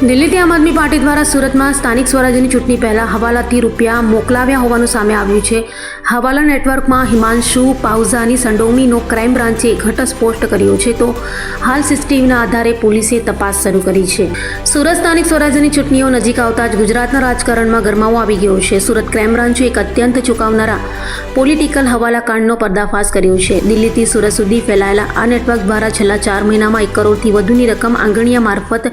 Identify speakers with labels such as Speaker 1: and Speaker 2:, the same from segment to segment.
Speaker 1: દિલ્હીથી આમ આદમી પાર્ટી દ્વારા સુરતમાં સ્થાનિક સ્વરાજ્યની ચૂંટણી પહેલા હવાલાથી રૂપિયા મોકલાવ્યા હોવાનું સામે આવ્યું છે. હવાલા નેટવર્કમાં હિમાંશુ પાહુજાની સંડોવણીનો ક્રાઇમ બ્રાન્ચે ઘટસ્ફોટ કર્યો છે, તો હાલ સીસીટીવીના આધારે પોલીસે તપાસ શરૂ કરી છે. સુરત સ્થાનિક સ્વરાજ્યની ચૂંટણીઓ નજીક આવતા જ ગુજરાતના રાજકારણમાં ગરમાવો આવી ગયો છે. સુરત ક્રાઇમ બ્રાન્ચે એક અત્યંત ચોંકાવનારા પોલિટિકલ હવાલા કાંડનો પર્દાફાશ કર્યો છે. દિલ્હીથી સુરત સુધી ફેલાયેલા આ નેટવર્ક દ્વારા છેલ્લા 4 મહિનામાં 1 કરોડથી વધુની રકમ આંગણીયા મારફત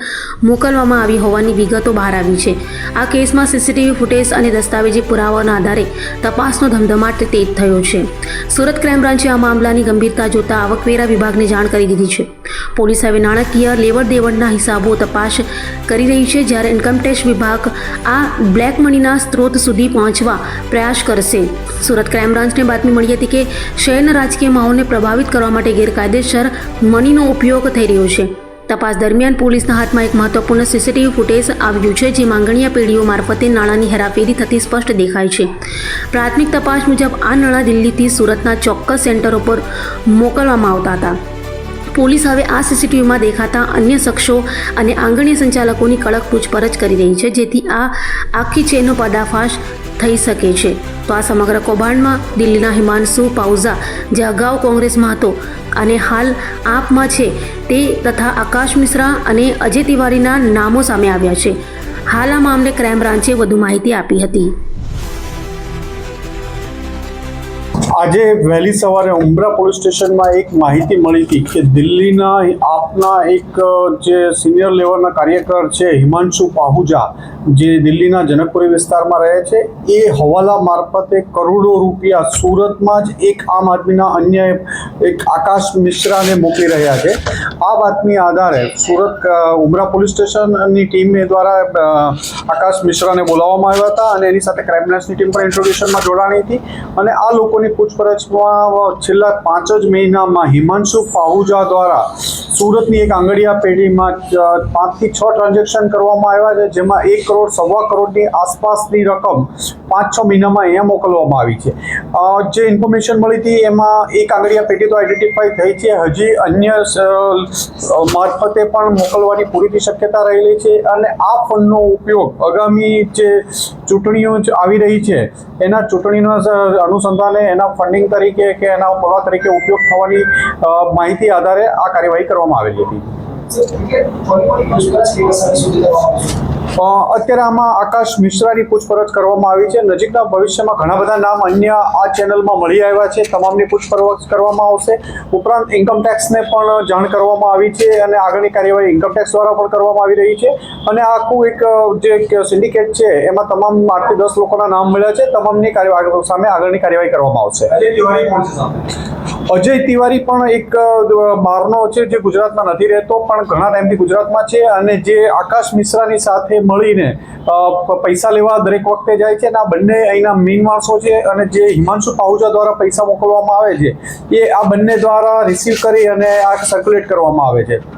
Speaker 1: મોકલવામાં આવી હોવાની વિગતો બહાર આવી છે. આ કેસમાં સીસીટીવી ફૂટેજ અને દસ્તાવેજી પુરાવાના આધારે તપાસનો ધમધમાટ તેજ થયો છે. સુરત ક્રાઇમ બ્રાન્ચે આ મામલાની ગંભીરતા જોતા આવકવેરા વિભાગને જાણ કરી દીધી છે. પોલીસ હવે નાણાકીય લેવડ દેવડના હિસાબો તપાસ કરી રહી છે, જ્યારે ઇન્કમટેક્સ વિભાગ આ બ્લેક મનીના સ્ત્રોત સુધી પહોંચવા પ્રયાસ કરશે. સુરત ક્રાઇમ બ્રાન્ચને બાતમી મળી હતી કે શહેરના રાજકીય માહોલને પ્રભાવિત કરવા માટે ગેરકાયદેસર મનીનો ઉપયોગ થઈ રહ્યો છે. તપાસ દરમિયાન પોલીસના હાથમાં એક મહત્વપૂર્ણ સીસીટીવી ફૂટેજ આવ્યું છે, જે માંગણીયા પેઢીઓ મારફતે નાણાંની હેરાફેરી થતી સ્પષ્ટ દેખાય છે. પ્રાથમિક તપાસ મુજબ આ નાણાં દિલ્હીથી સુરતના ચોક્કસ સેન્ટરો પર મોકલવામાં આવતા હતા. પોલીસ હવે આ સીસીટીવીમાં દેખાતા અન્ય શખ્સો અને આંગણીય સંચાલકોની કડક પૂછપરછ કરી રહી છે, જેથી આ આખી ચેનનો પર્દાફાશ થઈ શકે છે. તો આ સમગ્ર કૌભાંડમાં દિલ્હીના હિમાંશુ પાહુજા, જે અગાઉ કોંગ્રેસમાં હતો અને હાલ આપમાં છે, તે તથા આકાશ મિશ્રા અને અજય તિવારીના નામો સામે આવ્યા છે. હાલ આ મામલે ક્રાઇમ બ્રાન્ચે વધુ માહિતી આપી હતી.
Speaker 2: આજે વહેલી સવારે ઉમરા પોલીસ સ્ટેશનમાં એક માહિતી મળી હતી કે દિલ્હીના આપના એક જે સિનિયર લેવલના કાર્યકર છે હિમાંશુ પાહુજા, જે દિલ્હીના જનકપુરી વિસ્તારમાં રહે છે, એ હવાલા મારફતે કરોડો રૂપિયા સુરતમાં જ એક આમ આદમીના અન્ય એક આકાશ મિશ્રાને મોકલી રહ્યા છે. આ બાતમી આધારે સુરત ઉમરા પોલીસ સ્ટેશનની ટીમ દ્વારા આકાશ મિશ્રાને બોલાવવામાં આવ્યા હતા અને એની સાથે ક્રાઇમ બ્રાન્ચની ટીમ પણ ઇન્ટ્રોડ્યુશનમાં જોડાણી હતી. અને આ લોકોની પૂછપરછમાં છેલ્લા 5 જ મહિનામાં હિમાંશુ પાહુજા દ્વારા સુરતની એક આંગડિયા પેઢીમાં 5 થી 6 ટ્રાન્ઝેક્શન કરવામાં આવ્યા છે, જેમાં 1 કરોડ, 1.25 કરોડની આસપાસની રકમ 5-6 મહિનામાં અહીંયા મોકલવામાં આવી છે. જે ઇન્ફોર્મેશન મળી હતી એમાં એક આંગડિયા પેઢી તો આઈડેન્ટિફાઈ થઈ છે, હજી અન્ય મારફતે પણ મોકલવાની પૂરી શક્યતા રહેલી છે. અને આ ફંડનો ઉપયોગ આગામી જે ચૂંટણીઓ આવી રહી છે એના ચૂંટણીના અનુસંધાને એના ફંડિંગ તરીકે કે એના પ્રવાહ તરીકે ઉપયોગ થવાની માહિતી આધારે આ કાર્યવાહી કરવામાં આવેલી હતી. અત્યારે આમાં આકાશ મિશ્રાની પૂછપરછ કરવામાં આવી છે. નજીકના ભવિષ્યમાં ઘણા બધા નામ અન્ય આ ચેનલમાં મળી આવ્યા છે, તમામની પૂછપરછ કરવામાં આવશે. ઉપરાંત ઇન્કમટેક્સને પણ જાણ કરવામાં આવી છે અને આગળની કાર્યવાહી ઇન્કમટેક્સ દ્વારા પણ કરવામાં આવી રહી છે. અને આખું એક જે સિન્ડિકેટ છે એમાં તમામ 8 થી 10 લોકોના નામ મળ્યા છે. તમામની સામે આગળની કાર્યવાહી કરવામાં આવશે. અજય તિવારી પણ એક બહારનો છે, જે ગુજરાતમાં નથી રહેતો પણ ઘણા ટાઈમથી ગુજરાતમાં છે, અને જે આકાશ મિશ્રાની સાથે મળીને પૈસા લેવા દરેક વખતે જાય છે. અને આ બંને અહીંના મેઇન માણસો છે. અને જે હિમાંશુ પાહુજા દ્વારા પૈસા મોકલવામાં આવે છે એ આ બંને દ્વારા રિસીવ કરી અને આ સર્ક્યુલેટ કરવામાં આવે છે.